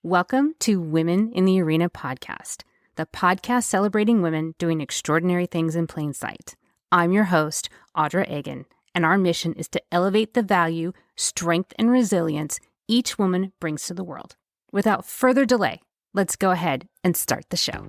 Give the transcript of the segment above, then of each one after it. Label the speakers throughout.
Speaker 1: Welcome to Women in the Arena podcast, the podcast celebrating women doing extraordinary things in plain sight. I'm your host, Audra Egan, and our mission is to elevate the value, strength, and resilience each woman brings to the world. Without further delay, let's go ahead and start the show.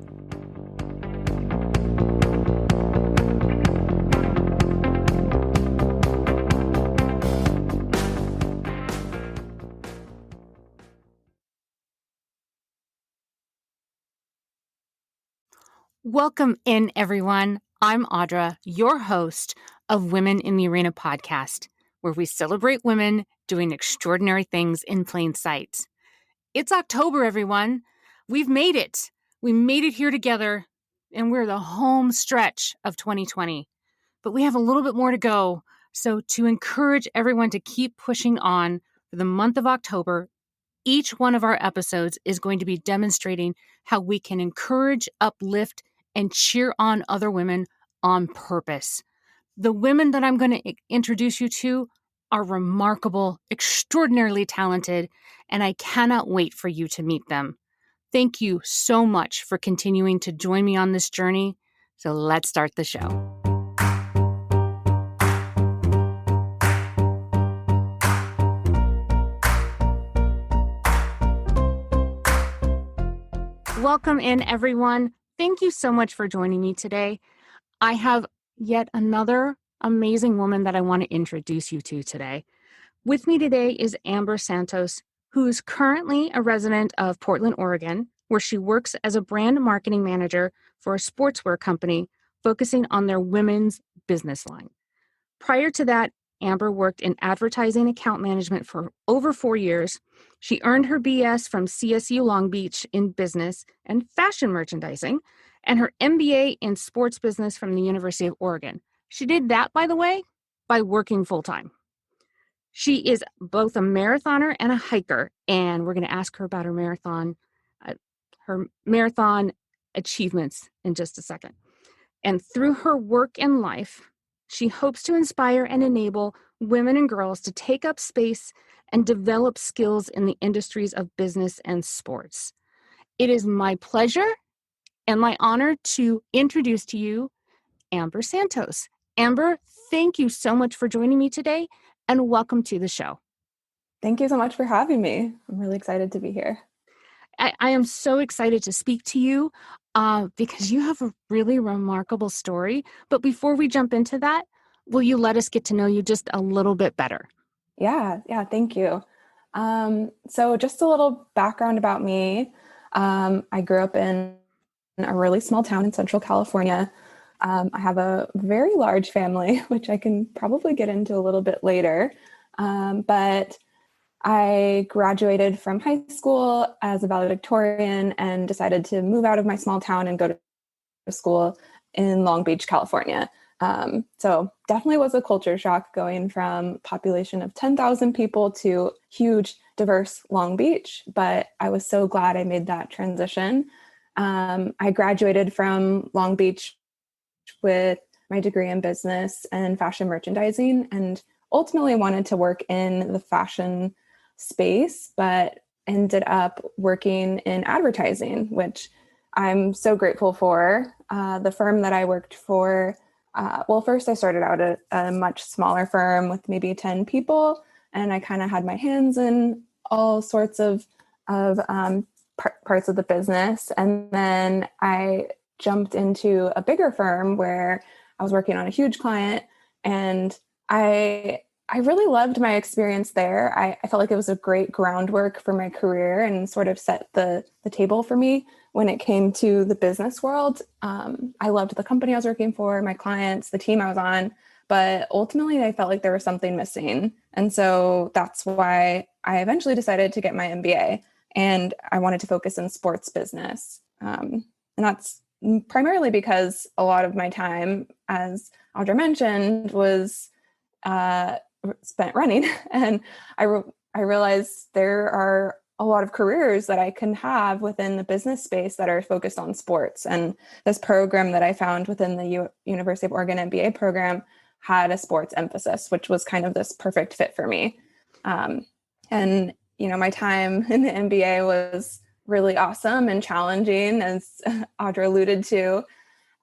Speaker 1: Welcome in, everyone. I'm Audra, your host of Women in the Arena podcast, where we celebrate women doing extraordinary things in plain sight. It's October, everyone. We've made it. We made it here together, and we're the home stretch of 2020. But we have a little bit more to go. So to encourage everyone to keep pushing on for the month of October, each one of our episodes is going to be demonstrating how we can encourage, uplift, and cheer on other women on purpose. The women that I'm going to introduce you to are remarkable, extraordinarily talented, and I cannot wait for you to meet them. Thank you so much for continuing to join me on this journey. So let's start the show. Welcome in, everyone. Thank you so much for joining me today. I have yet another amazing woman that I want to introduce you to today. With me today is Amber Santos, who is currently a resident of Portland, Oregon, where she works as a brand marketing manager for a sportswear company focusing on their women's business line. Prior to that, Amber worked in advertising account management for over 4 years. She earned her BS from CSU Long Beach in business and fashion merchandising, and her MBA in sports business from the University of Oregon. She did that, by the way, by working full-time. She is both a marathoner and a hiker, and we're going to ask her about her marathon achievements in just a second. And through her work and life, she hopes to inspire and enable women and girls to take up space and develop skills in the industries of business and sports. It is my pleasure and my honor to introduce to you Amber Santos. Amber, thank you so much for joining me today, and welcome to the show.
Speaker 2: Thank you so much for having me. I'm really excited to be here.
Speaker 1: I am so excited to speak to you because you have a really remarkable story. But before we jump into that, will you let us get to know you just a little bit better?
Speaker 2: Yeah, thank you. So just a little background about me. I grew up in a really small town in Central California. I have a very large family, which I can probably get into a little bit later. But I graduated from high school as a valedictorian and decided to move out of my small town and go to school in Long Beach, California. So definitely was a culture shock going from population of 10,000 people to huge, diverse Long Beach. But I was so glad I made that transition. I graduated from Long Beach with my degree in business and fashion merchandising, and ultimately wanted to work in the fashion space, but ended up working in advertising, which I'm so grateful for. The firm that I worked for, first I started out at a much smaller firm with maybe 10 people, and I kind of had my hands in all sorts of parts of the business. And then I jumped into a bigger firm where I was working on a huge client, and I really loved my experience there. I felt like it was a great groundwork for my career and sort of set the table for me when it came to the business world. I loved the company I was working for, my clients, the team I was on, but ultimately I felt like there was something missing. And so that's why I eventually decided to get my MBA, and I wanted to focus in sports business. And that's primarily because a lot of my time, as Audra mentioned, was spent running. And I realized there are a lot of careers that I can have within the business space that are focused on sports. And this program that I found within the University of Oregon MBA program had a sports emphasis, which was kind of this perfect fit for me. And my time in the NBA was really awesome and challenging, as Audra alluded to.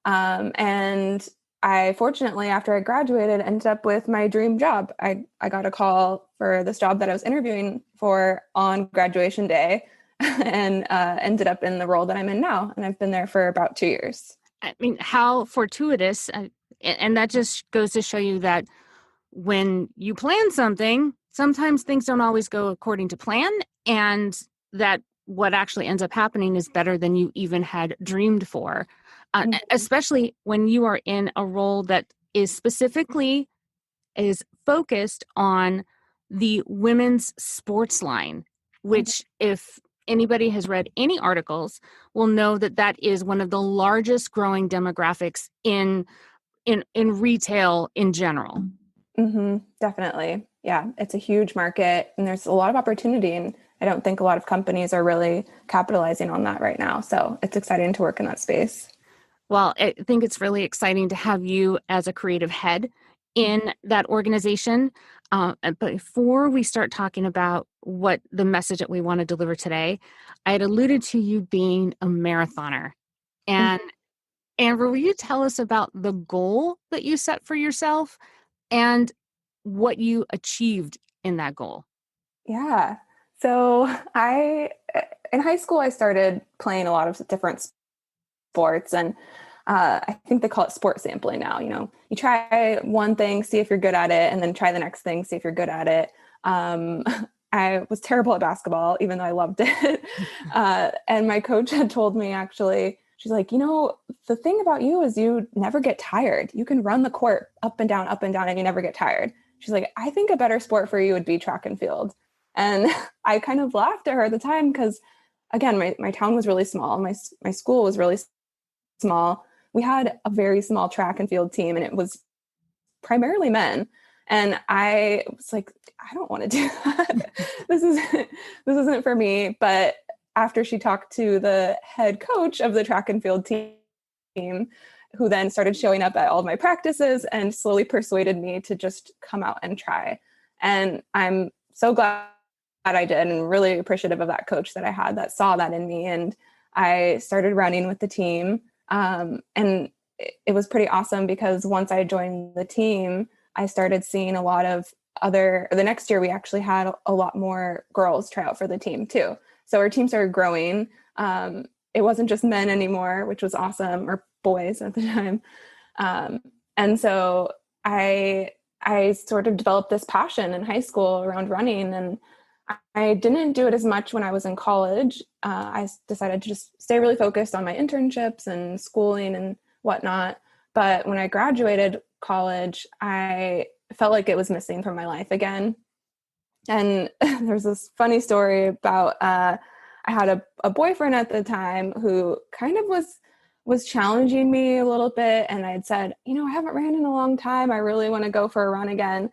Speaker 2: And I fortunately, after I graduated, ended up with my dream job. I got a call for this job that I was interviewing for on graduation day and ended up in the role that I'm in now. And I've been there for about 2 years.
Speaker 1: I mean, how fortuitous. And that just goes to show you that when you plan something, sometimes things don't always go according to plan, and that what actually ends up happening is better than you even had dreamed for, especially when you are in a role that is focused on the women's sports line, which if anybody has read any articles will know that that is one of the largest growing demographics in retail in general.
Speaker 2: Definitely. Yeah, it's a huge market and there's a lot of opportunity. And I don't think a lot of companies are really capitalizing on that right now. So it's exciting to work in that space.
Speaker 1: Well, I think it's really exciting to have you as a creative head in that organization. But before we start talking about what the message that we want to deliver today, I had alluded to you being a marathoner. And Amber, will you tell us about the goal that you set for yourself and what you achieved in that goal?
Speaker 2: Yeah. So in high school, I started playing a lot of different sports, and I think they call it sport sampling now. You try one thing, see if you're good at it, and then try the next thing, see if you're good at it. I was terrible at basketball, even though I loved it. And my coach had told me, actually, she's like, the thing about you is you never get tired. You can run the court up and down, and you never get tired. She's like, I think a better sport for you would be track and field. And I kind of laughed at her at the time because, again, my town was really small. My school was really small. We had a very small track and field team, and it was primarily men. And I was like, I don't want to do that. This isn't for me. But after she talked to the head coach of the track and field team, who then started showing up at all of my practices and slowly persuaded me to just come out and try. And I'm so glad I did, and really appreciative of that coach that I had that saw that in me. And I started running with the team. And it was pretty awesome because once I joined the team, I started seeing a lot of the next year we actually had a lot more girls try out for the team too. So our team started growing. It wasn't just men anymore, which was awesome, or boys at the time. And so I sort of developed this passion in high school around running, and I didn't do it as much when I was in college. I decided to just stay really focused on my internships and schooling and whatnot. But when I graduated college, I felt like it was missing from my life again. And there's this funny story about I had a boyfriend at the time who kind of was challenging me a little bit. And I'd said, I haven't ran in a long time. I really want to go for a run again.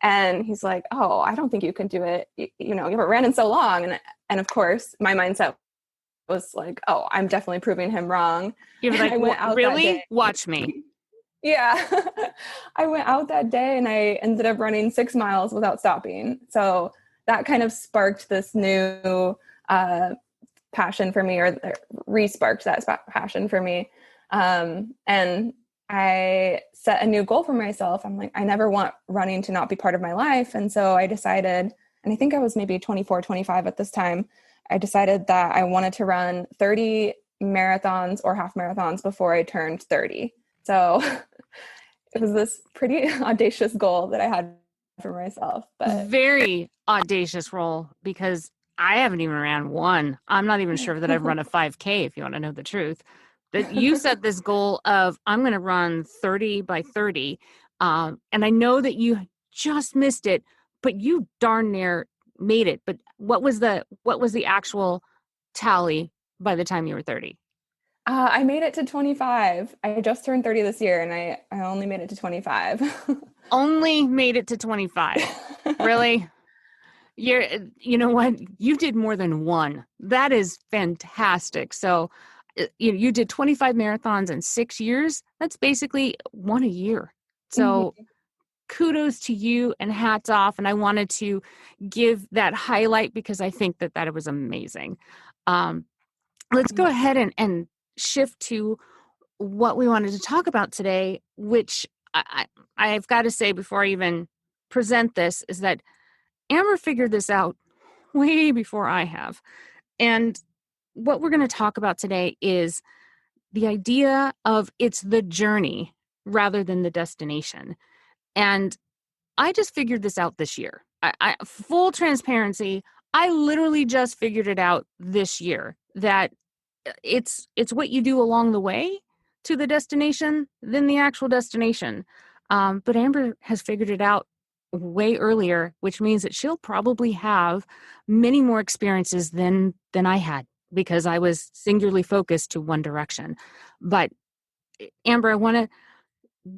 Speaker 2: And he's like, oh, I don't think you can do it. You haven't ran in so long. And of course, my mindset was like, oh, I'm definitely proving him wrong.
Speaker 1: You were like, really? Watch me.
Speaker 2: Yeah. I went out that day and I ended up running 6 miles without stopping. So that kind of sparked this new passion for me, or re-sparked that passion for me. And I set a new goal for myself. I'm like, I never want running to not be part of my life. And so I decided, and I think I was maybe 24, 25 at this time, I decided that I wanted to run 30 marathons or half marathons before I turned 30. So it was this pretty audacious goal that I had for myself. But
Speaker 1: very audacious goal, because I haven't even ran one. I'm not even sure that I've run a 5K, if you want to know the truth. That you set this goal of, I'm going to run 30 by 30. And I know that you just missed it, but you darn near made it. But what was the actual tally by the time you were 30?
Speaker 2: I made it to 25. I just turned 30 this year, and I only made it to 25.
Speaker 1: Only made it to 25. Really? You know what? You did more than one. That is fantastic. So you did 25 marathons in 6 years. That's basically one a year. So kudos to you and hats off. And I wanted to give that highlight because I think that it was amazing. Let's go ahead and shift to what we wanted to talk about today, which I've got to say before I even present this is that Amber figured this out way before I have. And what we're going to talk about today is the idea of it's the journey rather than the destination. And I just figured this out this year. Full transparency, I literally just figured it out this year that it's what you do along the way to the destination than the actual destination. But Amber has figured it out way earlier, which means that she'll probably have many more experiences than I had because I was singularly focused to one direction. But Amber, I want to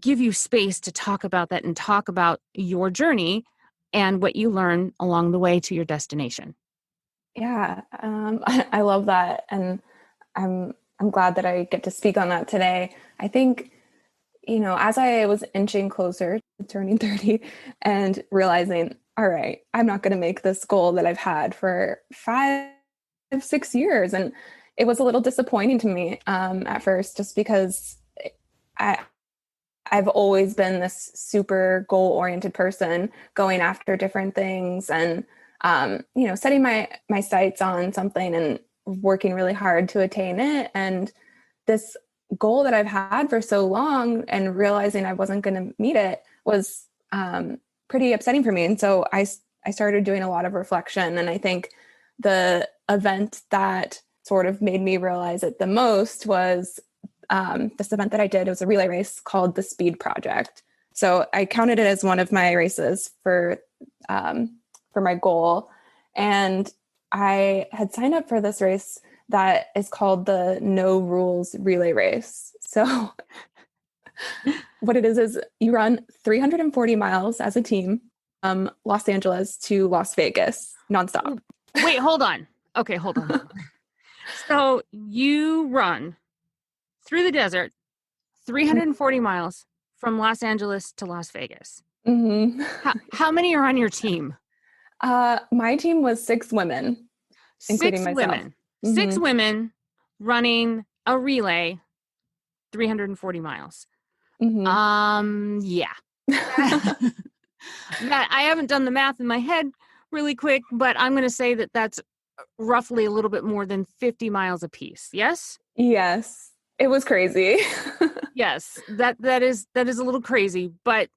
Speaker 1: give you space to talk about that and talk about your journey and what you learn along the way to your destination.
Speaker 2: Yeah, I love that, and I'm glad that I get to speak on that today. I think, as I was inching closer to turning 30 and realizing, all right, I'm not going to make this goal that I've had for 5-6 years, and it was a little disappointing to me at first, just because I've always been this super goal-oriented person, going after different things and, setting my sights on something and working really hard to attain it. And this goal that I've had for so long and realizing I wasn't going to meet it was pretty upsetting for me. And so I started doing a lot of reflection. And I think the event that sort of made me realize it the most was this event that I did. It was a relay race called the Speed Project. So I counted it as one of my races for my goal. And I had signed up for this race that is called the No Rules Relay Race. So what it is you run 340 miles as a team, Los Angeles to Las Vegas, nonstop.
Speaker 1: Wait, hold on. Okay, hold on. So you run through the desert, 340 miles from Los Angeles to Las Vegas.
Speaker 2: Mm-hmm.
Speaker 1: How many are on your team?
Speaker 2: My team was 6 women, including myself.
Speaker 1: Women. Mm-hmm. 6 women running a relay, 340 miles.
Speaker 2: Mm-hmm.
Speaker 1: Yeah. That I haven't done the math in my head really quick, but I'm going to say that that's roughly a little bit more than 50 miles apiece. Yes?
Speaker 2: Yes. It was crazy.
Speaker 1: Yes, that is a little crazy, but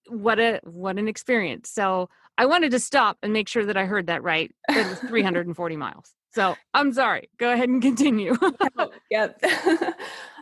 Speaker 1: what an experience. So I wanted to stop and make sure that I heard that right. It was 340 miles. So I'm sorry. Go ahead and continue.
Speaker 2: Yep.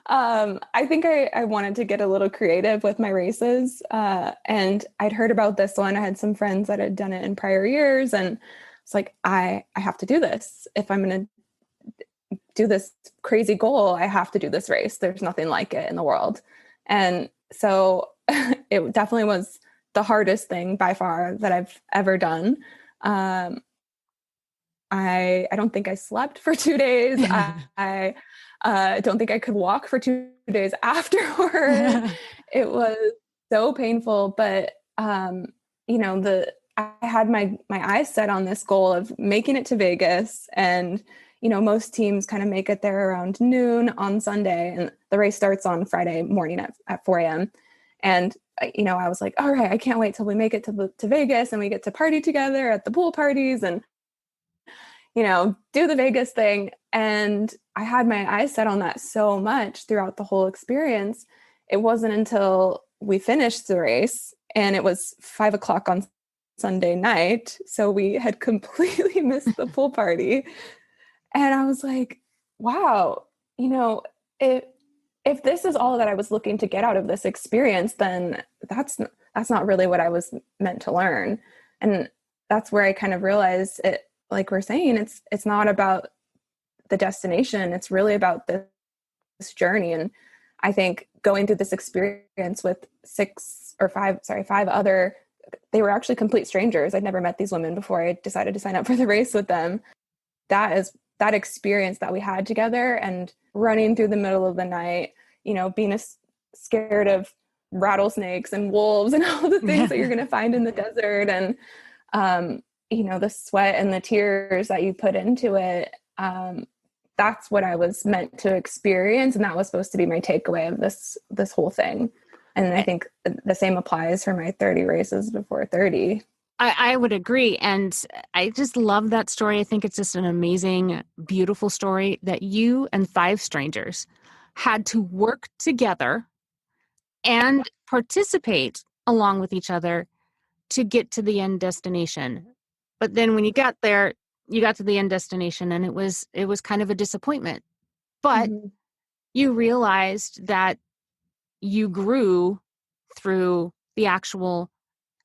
Speaker 2: I think I wanted to get a little creative with my races. And I'd heard about this one. I had some friends that had done it in prior years. And it's like, I have to do this. If I'm going to do this crazy goal, I have to do this race. There's nothing like it in the world. And so it definitely was the hardest thing by far that I've ever done. I don't think I slept for 2 days. I don't think I could walk for 2 days afterward. It was so painful, but I had my eyes set on this goal of making it to Vegas, and most teams kind of make it there around noon on Sunday, and the race starts on Friday morning at 4 a.m. And I was like, all right, I can't wait till we make it to Vegas and we get to party together at the pool parties and do the Vegas thing. And I had my eyes set on that so much throughout the whole experience. It wasn't until we finished the race, and it was 5:00 on Sunday night, so we had completely missed the pool party. And I was like, wow, if this is all that I was looking to get out of this experience, then that's not really what I was meant to learn. And that's where I kind of realized it, like we're saying, it's not about the destination. It's really about this journey. And I think going through this experience with 5 other, they were actually complete strangers. I'd never met these women before I decided to sign up for the race with them. That experience that we had together, and running through the middle of the night, being scared of rattlesnakes and wolves and all the things
Speaker 1: Yeah.
Speaker 2: that you're going to find in the desert. And, the sweat and the tears that you put into it. That's what I was meant to experience. And that was supposed to be my takeaway of this whole thing. And I think the same applies for my 30 races before 30.
Speaker 1: I would agree. And I just love that story. I think it's just an amazing, beautiful story that you and 5 strangers had to work together and participate along with each other to get to the end destination. But then when you got there, you got to the end destination and it was kind of a disappointment. But
Speaker 2: Mm-hmm.
Speaker 1: you realized that you grew through the actual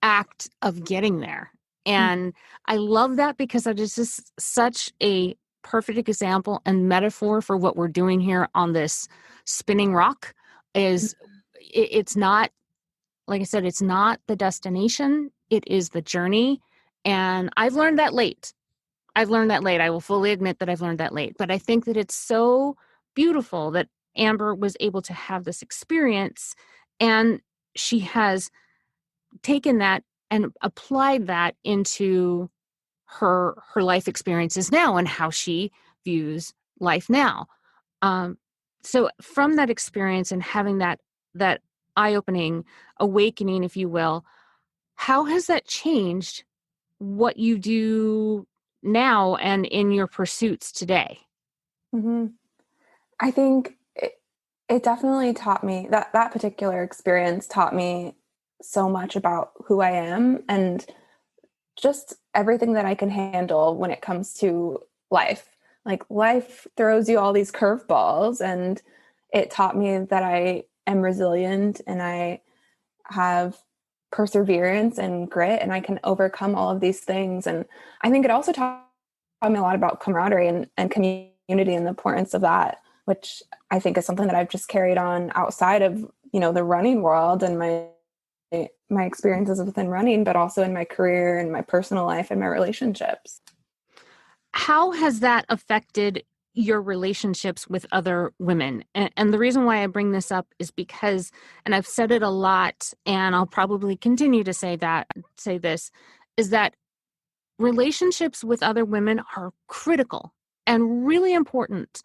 Speaker 1: act of getting there. And I love that because it is just such a perfect example and metaphor for what we're doing here on this spinning rock. It's not, like I said, it's not the destination, it is the journey. And I've learned that late. I will fully admit that I've learned that late. But I think that it's so beautiful that Amber was able to have this experience, and she has taken that and applied that into her life experiences now and how she views life now. Um, so from that experience and having that eye-opening awakening, if you will, how has that changed what you do now and in your pursuits today?
Speaker 2: Mm-hmm. I think it definitely taught me that particular experience taught me so much about who I am and just everything that I can handle when it comes to life. Like life throws you all these curveballs, and it taught me that I am resilient and I have perseverance and grit and I can overcome all of these things. And I think it also taught me a lot about camaraderie and community and the importance of that, which I think is something that I've just carried on outside of, the running world and my experiences within running, but also in my career and my personal life and my relationships.
Speaker 1: How has that affected your relationships with other women? And the reason why I bring this up is because, and I've said it a lot, and I'll probably continue to say this, is that relationships with other women are critical and really important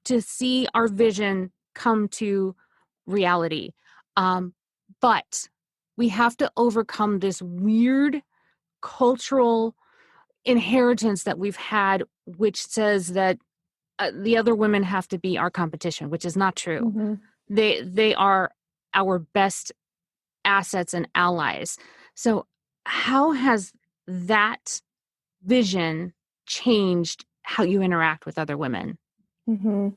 Speaker 1: to see our vision come to reality. But we have to overcome this weird cultural inheritance that we've had, which says that the other women have to be our competition, which is not true.
Speaker 2: Mm-hmm.
Speaker 1: They are our best assets and allies. So how has that vision changed how you interact with other women?
Speaker 2: Mm-hmm.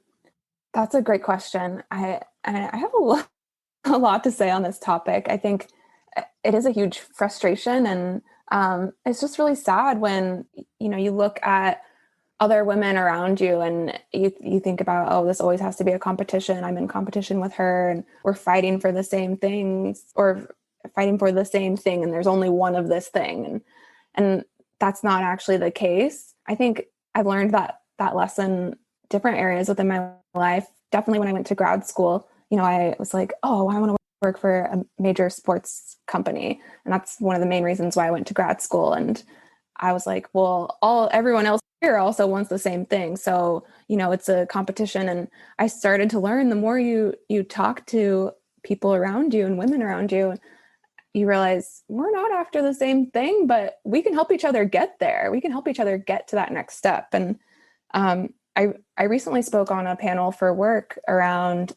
Speaker 2: That's a great question. I have a lot to say on this topic. I think it is a huge frustration, and it's just really sad when you look at other women around you and you think about, oh, this always has to be a competition. I'm in competition with her, and we're fighting for the same things or fighting for the same thing, and there's only one of this thing, and that's not actually the case. I think I've learned that lesson different areas within my life. Definitely when I went to grad school, I was like, oh, I want to work for a major sports company. And that's one of the main reasons why I went to grad school. And I was like, well, everyone else here also wants the same thing. So, it's a competition. And I started to learn, the more you talk to people around you and women around you, you realize we're not after the same thing, but we can help each other get there. We can help each other get to that next step. And I recently spoke on a panel for work around,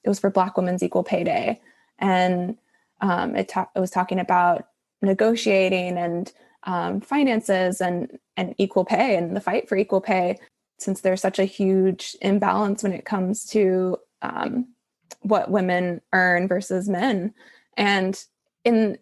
Speaker 2: it was for Black Women's Equal Pay Day. And it was talking about negotiating and finances and equal pay and the fight for equal pay, since there's such a huge imbalance when it comes to what women earn versus men. And in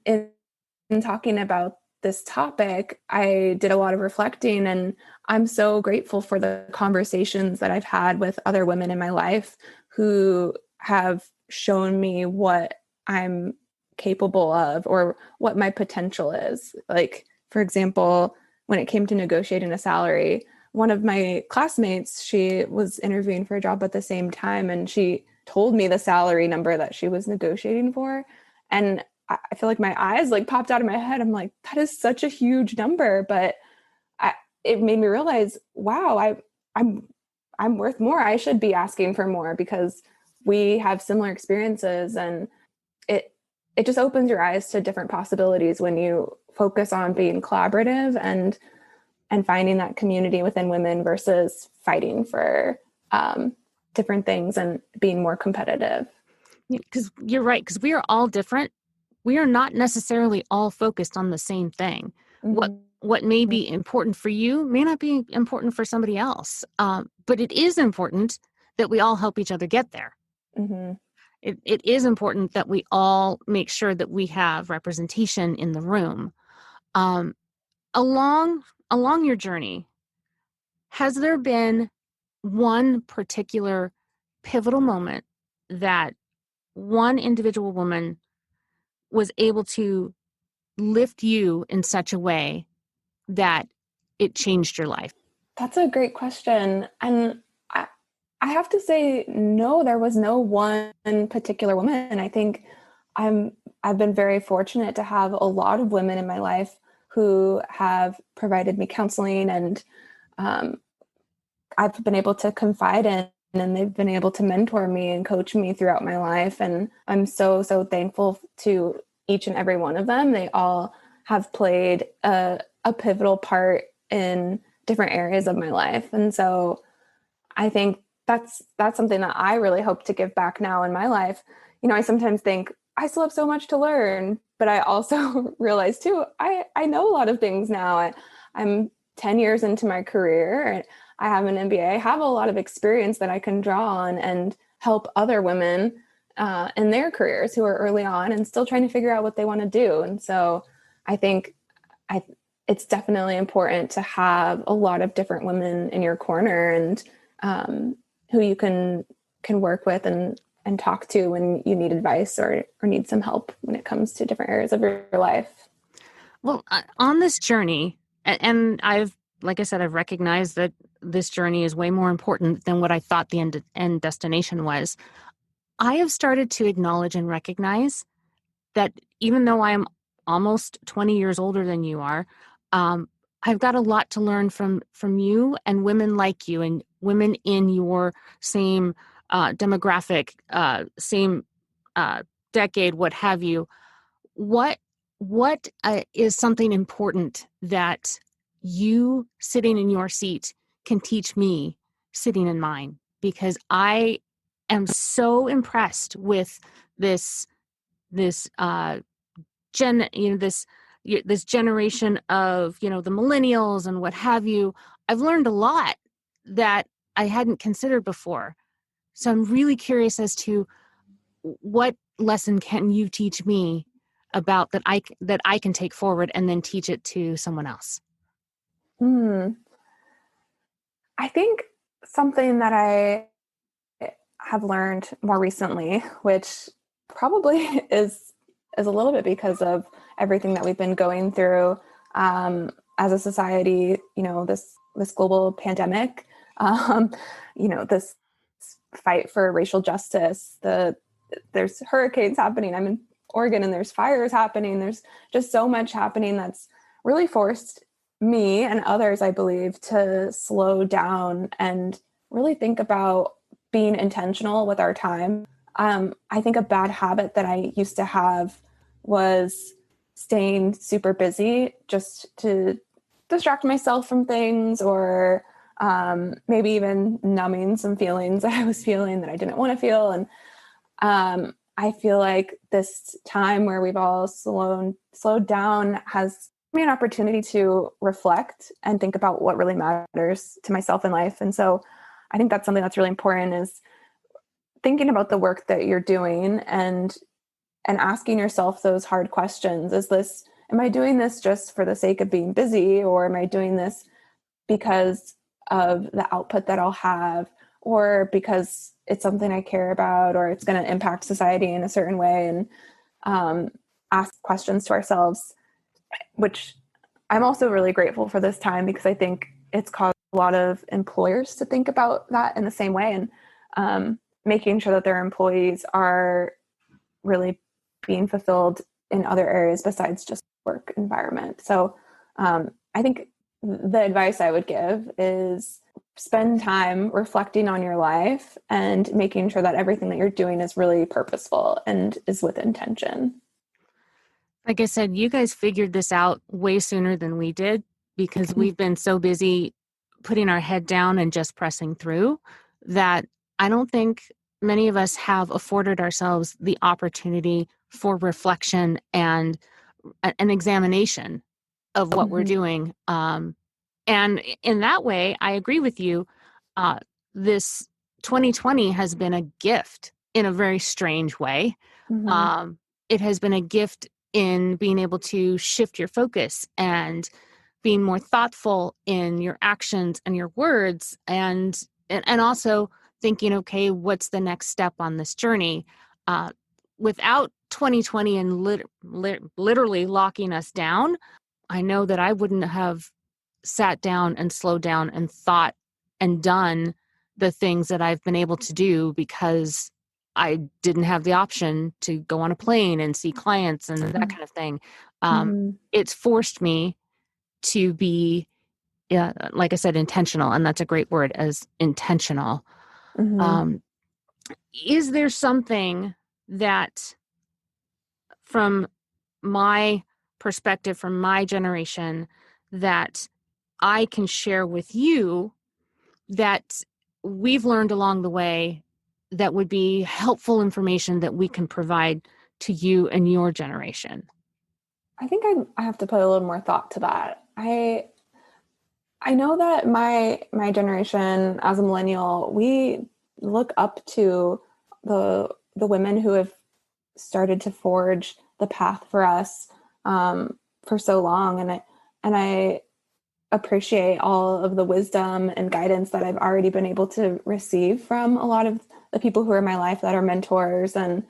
Speaker 2: talking about this topic, I did a lot of reflecting, and I'm so grateful for the conversations that I've had with other women in my life who have shown me what I'm capable of or what my potential is. Like, for example, when it came to negotiating a salary, one of my classmates, she was interviewing for a job at the same time, and she told me the salary number that she was negotiating for. And I feel like my eyes like popped out of my head. I'm like, that is such a huge number. But it made me realize, wow, I'm worth more. I should be asking for more because we have similar experiences, and it just opens your eyes to different possibilities when you focus on being collaborative and finding that community within women versus fighting for different things and being more competitive.
Speaker 1: Because you're right, because we are all different. We are not necessarily all focused on the same thing.
Speaker 2: Mm-hmm.
Speaker 1: What may be important for you may not be important for somebody else. But it is important that we all help each other get there.
Speaker 2: Mm-hmm.
Speaker 1: It is important that we all make sure that we have representation in the room. Along your journey, has there been one particular pivotal moment that one individual woman was able to lift you in such a way that it changed your life?
Speaker 2: That's a great question. And I have to say, no, there was no one particular woman. I think I've been very fortunate to have a lot of women in my life who have provided me counseling, and I've been able to confide in, and they've been able to mentor me and coach me throughout my life. And I'm so, so thankful to each and every one of them. They all have played a pivotal part in different areas of my life. And so I think that's something that I really hope to give back now in my life. I sometimes think I still have so much to learn, but I also realize too, I know a lot of things now. I'm 10 years into my career, and I have an MBA. I have a lot of experience that I can draw on and help other women in their careers who are early on and still trying to figure out what they want to do. And so I think it's definitely important to have a lot of different women in your corner, and who you can work with and talk to when you need advice or need some help when it comes to different areas of your life.
Speaker 1: Well, on this journey, and like I said, I've recognized that this journey is way more important than what I thought the end destination was. I have started to acknowledge and recognize that even though I am almost 20 years older than you are, I've got a lot to learn from you and women like you and women in your same demographic, same decade, what have you. What is something important that you sitting in your seat can teach me sitting in mine? Because I am so impressed with this this this generation of the millennials and what have you. I've learned a lot that I hadn't considered before. So I'm really curious as to what lesson can you teach me about that I can take forward and then teach it to someone else.
Speaker 2: I think something that I have learned more recently, which probably is a little bit because of everything that we've been going through as a society, this global pandemic, this fight for racial justice, there's hurricanes happening. I'm in Oregon and there's fires happening. There's just so much happening that's really forced me and others, I believe, to slow down and really think about being intentional with our time. I think a bad habit that I used to have was staying super busy just to distract myself from things, or maybe even numbing some feelings that I was feeling that I didn't want to feel. And I feel like this time where we've all slowed down has given me an opportunity to reflect and think about what really matters to myself in life. And so I think that's something that's really important, is thinking about the work that you're doing and asking yourself those hard questions. Am I doing this just for the sake of being busy, or am I doing this because of the output that I'll have, or because it's something I care about, or it's going to impact society in a certain way? And ask questions to ourselves, which I'm also really grateful for this time, because I think it's caused a lot of employers to think about that in the same way. And making sure that their employees are really being fulfilled in other areas besides just work environment. So I think the advice I would give is spend time reflecting on your life and making sure that everything that you're doing is really purposeful and is with intention.
Speaker 1: Like I said, you guys figured this out way sooner than we did because we've been so busy putting our head down and just pressing through that I don't think many of us have afforded ourselves the opportunity for reflection and an examination of what we're doing. And in that way, I agree with you. This 2020 has been a gift in a very strange way.
Speaker 2: Mm-hmm.
Speaker 1: It has been a gift in being able to shift your focus and being more thoughtful in your actions and your words, and also thinking, okay, what's the next step on this journey? Without 2020 and literally locking us down, I know that I wouldn't have sat down and slowed down and thought and done the things that I've been able to do because I didn't have the option to go on a plane and see clients and that kind of thing.
Speaker 2: Mm-hmm.
Speaker 1: It's forced me to be, like I said, intentional. And that's a great word, as intentional.
Speaker 2: Mm-hmm.
Speaker 1: Um, is there something that, from my perspective, from my generation, that I can share with you that we've learned along the way that would be helpful information that we can provide to you and your generation?
Speaker 2: I think I have to put a little more thought to that. I know that my generation as a millennial, we look up to the women who have started to forge the path for us for so long, and I appreciate all of the wisdom and guidance that I've already been able to receive from a lot of the people who are in my life that are mentors and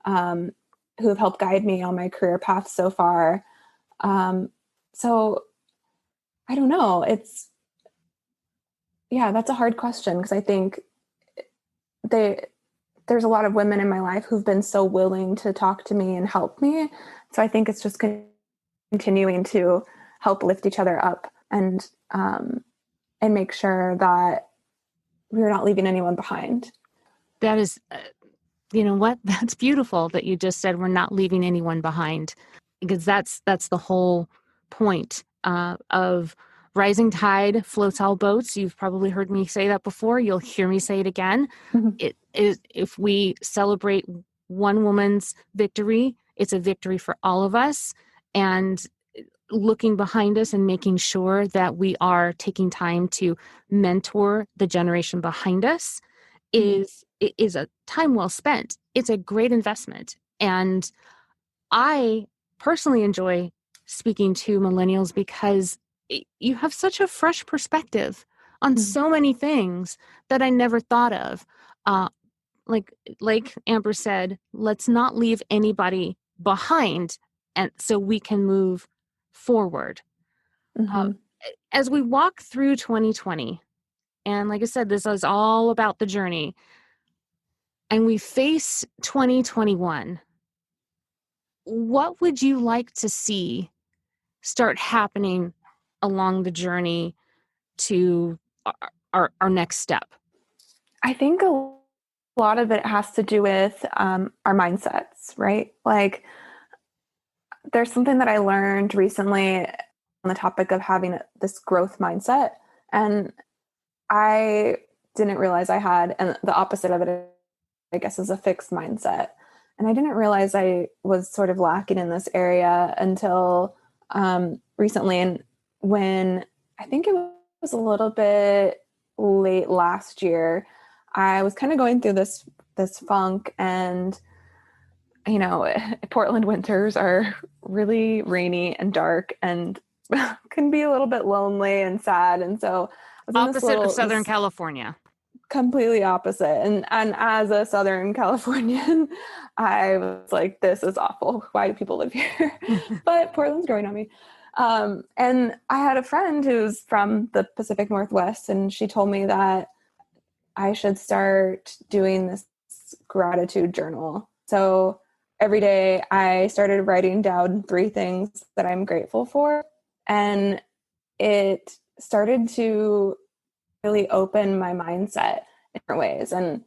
Speaker 2: who have helped guide me on my career path so far. So I don't know. That's a hard question because I think there's a lot of women in my life who've been so willing to talk to me and help me. So I think it's just continuing to help lift each other up and make sure that we're not leaving anyone behind.
Speaker 1: That is, you know what? That's beautiful that you just said we're not leaving anyone behind, because that's the whole point of rising tide floats all boats. You've probably heard me say that before. You'll hear me say it again. It is, if we celebrate one woman's victory, it's a victory for all of us. And looking behind us and making sure that we are taking time to mentor the generation behind us is a time well spent. It's a great investment. And I personally enjoy speaking to millennials because you have such a fresh perspective on so many things that I never thought of. Uh, like Amber said, let's not leave anybody behind, and so we can move forward. Uh,
Speaker 2: Mm-hmm.
Speaker 1: as we walk through 2020, and like I said, this is all about the journey, and we face 2021, what would you like to see start happening along the journey to our next step?
Speaker 2: I think a lot of it has to do with our mindsets, right? Like, there's something that I learned recently on the topic of having this growth mindset. And I didn't realize I had, and the opposite of it, I guess, is a fixed mindset. And I didn't realize I was sort of lacking in this area until recently. And when I think it was a little bit late last year, I was kind of going through this funk, and Portland winters are really rainy and dark and can be a little bit lonely and sad. And so I was in
Speaker 1: Opposite of Southern California.
Speaker 2: completely opposite. And as a Southern Californian, I was like, this is awful. Why do people live here? But Portland's growing on me. And I had a friend who's from the Pacific Northwest, and she told me that I should start doing this this gratitude journal. So every day I started writing down 3 things that I'm grateful for. And it started to really open my mindset in different ways and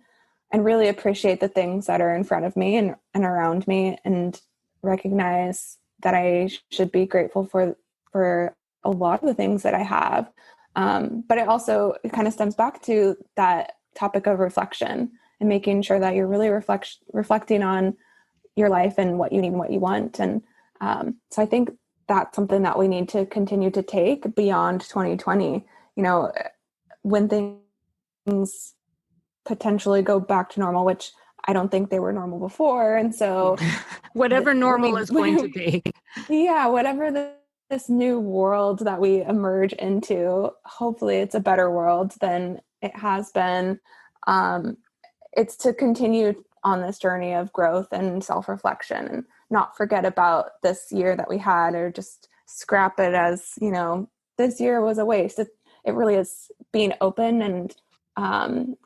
Speaker 2: really appreciate the things that are in front of me and around me, and recognize that I should be grateful for a lot of the things that I have. But it kind of stems back to that topic of reflection and making sure that you're really reflecting on your life and what you need and what you want. And so I think that's something that we need to continue to take beyond 2020. You know, when things potentially go back to normal, which I don't think they were normal before. And so
Speaker 1: whatever normal is going to be.
Speaker 2: Yeah, whatever this new world that we emerge into, hopefully it's a better world than it has been. It's to continue on this journey of growth and self-reflection, and not forget about this year that we had, or just scrap it as, you know, this year was a waste. It really is being open and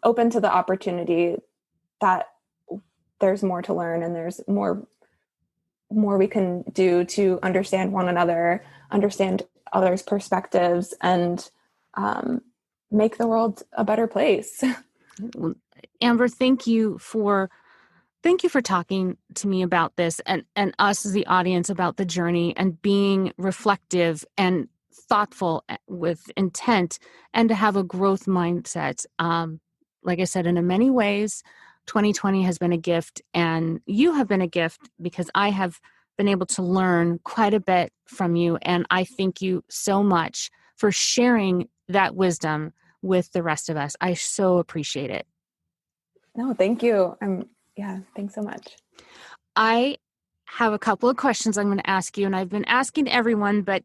Speaker 2: open to the opportunity that there's more to learn, and there's more we can do to understand one another, understand others' perspectives, and make the world a better place.
Speaker 1: Amber, thank you for talking to me about this, and us as the audience, about the journey and being reflective and thoughtful with intent, and to have a growth mindset. Like I said, in many ways, 2020 has been a gift, and you have been a gift, because I have been able to learn quite a bit from you. And I thank you so much for sharing that wisdom with the rest of us. I so appreciate it.
Speaker 2: No, thank you. Thanks so much.
Speaker 1: I have a couple of questions I'm going to ask you, and I've been asking everyone, but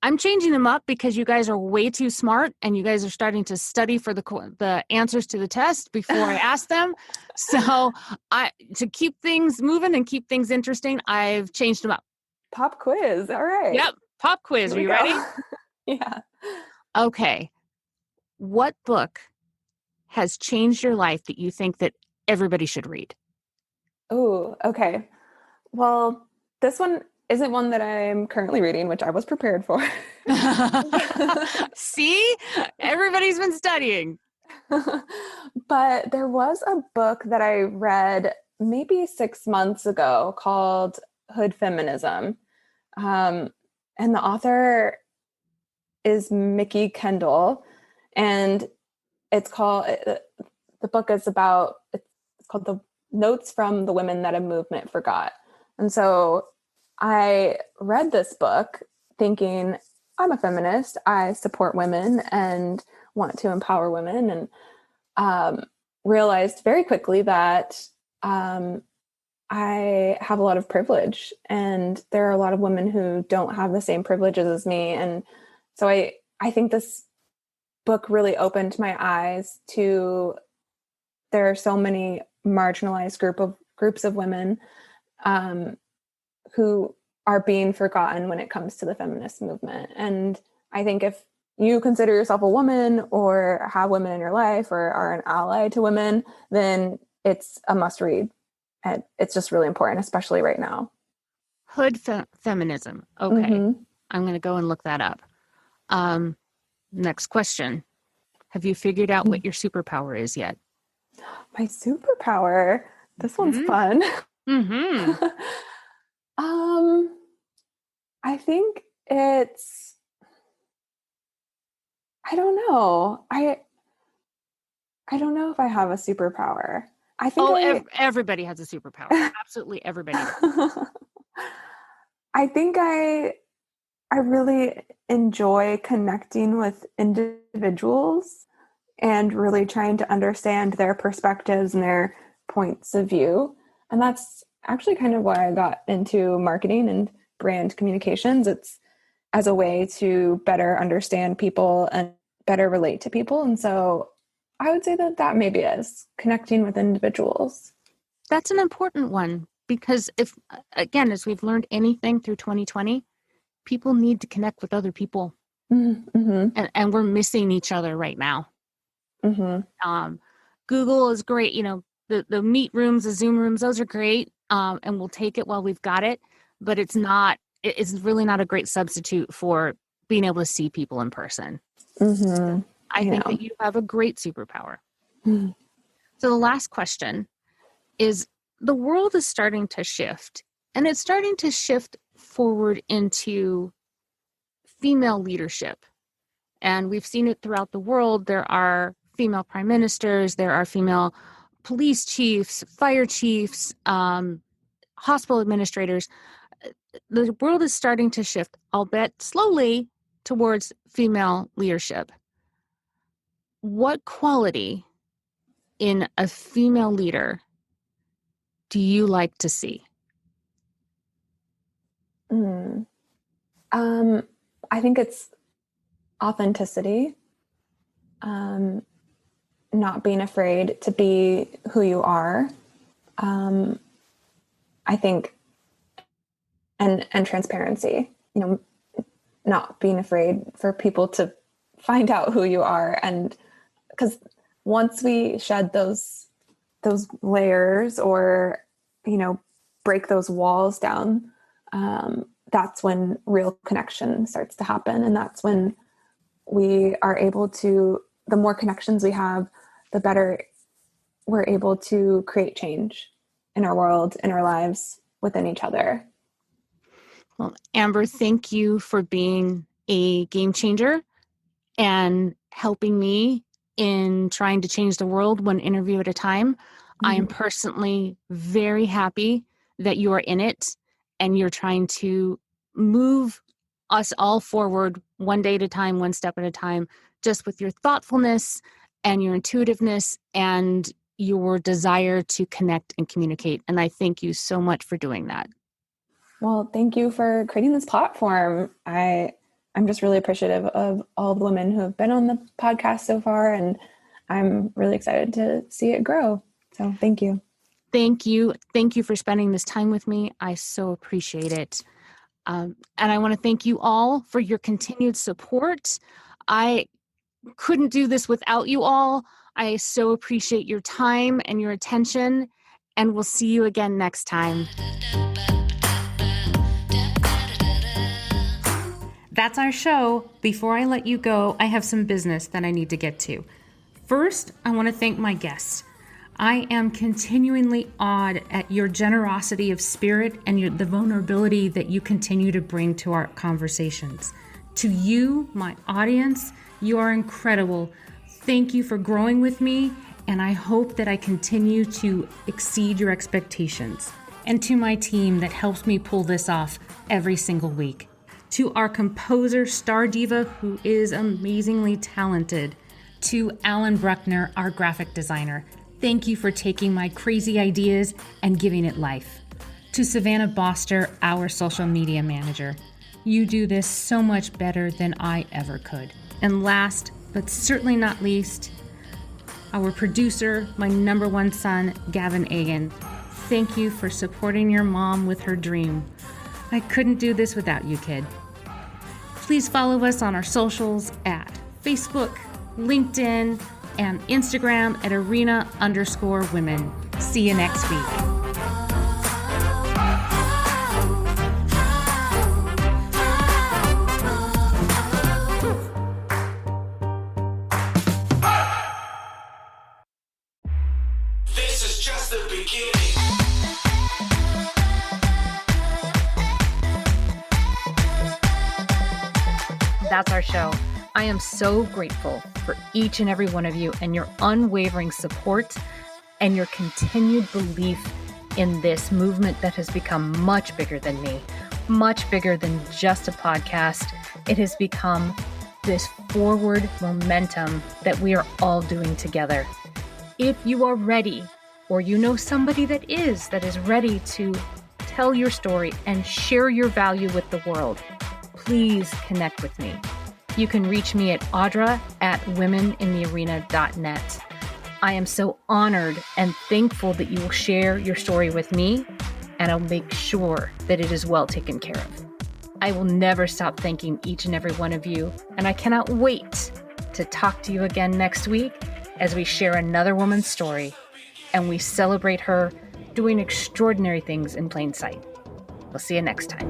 Speaker 1: I'm changing them up because you guys are way too smart, and you guys are starting to study for the answers to the test before I ask them. So to keep things moving and keep things interesting, I've changed them up.
Speaker 2: Pop quiz. All right.
Speaker 1: Yep. Pop quiz. Are you ready?
Speaker 2: Yeah.
Speaker 1: Okay. What book has changed your life that you think that everybody should read?
Speaker 2: Oh, okay. Well, this one isn't one that I'm currently reading, which I was prepared for.
Speaker 1: See? Everybody's been studying.
Speaker 2: But there was a book that I read maybe 6 months ago called Hood Feminism. And the author is Mikki Kendall. And the book is about, it's called The Notes from the Women That a Movement Forgot. And so I read this book thinking, I'm a feminist. I support women and want to empower women, and realized very quickly that I have a lot of privilege, and there are a lot of women who don't have the same privileges as me. And so I think this book really opened my eyes to, there are so many marginalized groups of women who are being forgotten when it comes to the feminist movement. And I think if you consider yourself a woman, or have women in your life, or are an ally to women, then it's a must read. And it's just really important, especially right now.
Speaker 1: Hood feminism. Okay. Mm-hmm. I'm going to go and look that up. Next question. Have you figured out what your superpower is yet?
Speaker 2: My superpower? This one's fun.
Speaker 1: Mm-hmm.
Speaker 2: I think it's, I don't know. I don't know if I have a superpower. I think
Speaker 1: everybody has a superpower. Absolutely everybody does.
Speaker 2: I think I really enjoy connecting with individuals and really trying to understand their perspectives and their points of view. And that's actually kind of why I got into marketing and brand communications. It's as a way to better understand people and better relate to people. And so I would say that maybe is connecting with individuals.
Speaker 1: That's an important one, because if, again, as we've learned anything through 2020, people need to connect with other people.
Speaker 2: Mm-hmm.
Speaker 1: And we're missing each other right now.
Speaker 2: Mm-hmm.
Speaker 1: Google is great. the meet rooms, the Zoom rooms, those are great. And we'll take it while we've got it, but it's really not a great substitute for being able to see people in person.
Speaker 2: Mm-hmm.
Speaker 1: I think that you have a great superpower. Mm-hmm. So the last question is, the world is starting to shift, and it's starting to shift forward into female leadership. And we've seen it throughout the world. There are female prime ministers, there are female police chiefs, fire chiefs, hospital administrators. The world is starting to shift, albeit slowly, towards female leadership. What quality in a female leader do you like to see?
Speaker 2: I think it's authenticity, not being afraid to be who you are. I think, and transparency, not being afraid for people to find out who you are. And because once we shed those layers or, break those walls down, that's when real connection starts to happen. And that's when we are able to, the more connections we have, the better we're able to create change in our world, in our lives, within each other.
Speaker 1: Well, Amber, thank you for being a game changer and helping me in trying to change the world one interview at a time. Mm-hmm. I am personally very happy that you are in it and you're trying to move us all forward one day at a time, one step at a time, just with your thoughtfulness and your intuitiveness and your desire to connect and communicate. And I thank you so much for doing that.
Speaker 2: Well, thank you for creating this platform. I'm just really appreciative of all of the women who have been on the podcast so far, and I'm really excited to see it grow. So thank you.
Speaker 1: Thank you. Thank you for spending this time with me. I so appreciate it. And I want to thank you all for your continued support. I couldn't do this without you all. I so appreciate your time and your attention, and we'll see you again next time. That's our show. Before I let you go, I have some business that I need to get to. First, I want to thank my guests. I am continually awed at your generosity of spirit and the vulnerability that you continue to bring to our conversations. To you, my audience, you are incredible. Thank you for growing with me, and I hope that I continue to exceed your expectations. And to my team that helps me pull this off every single week. To our composer, Star Diva, who is amazingly talented. To Alan Bruckner, our graphic designer. Thank you for taking my crazy ideas and giving it life. To Savannah Boster, our social media manager. You do this so much better than I ever could. And last, but certainly not least, our producer, my number one son, Gavin Egan. Thank you for supporting your mom with her dream. I couldn't do this without you, kid. Please follow us on our socials at Facebook, LinkedIn, and Instagram at arena_women. See you next week.
Speaker 3: This is just the beginning.
Speaker 1: That's our show. I am so grateful for each and every one of you and your unwavering support and your continued belief in this movement that has become much bigger than me, much bigger than just a podcast. It has become this forward momentum that we are all doing together. If you are ready, or you know somebody that is ready to tell your story and share your value with the world, please connect with me. You can reach me at audra@womeninthearena.net. I am so honored and thankful that you will share your story with me, and I'll make sure that it is well taken care of. I will never stop thanking each and every one of you, and I cannot wait to talk to you again next week as we share another woman's story and we celebrate her doing extraordinary things in plain sight. We'll see you next time.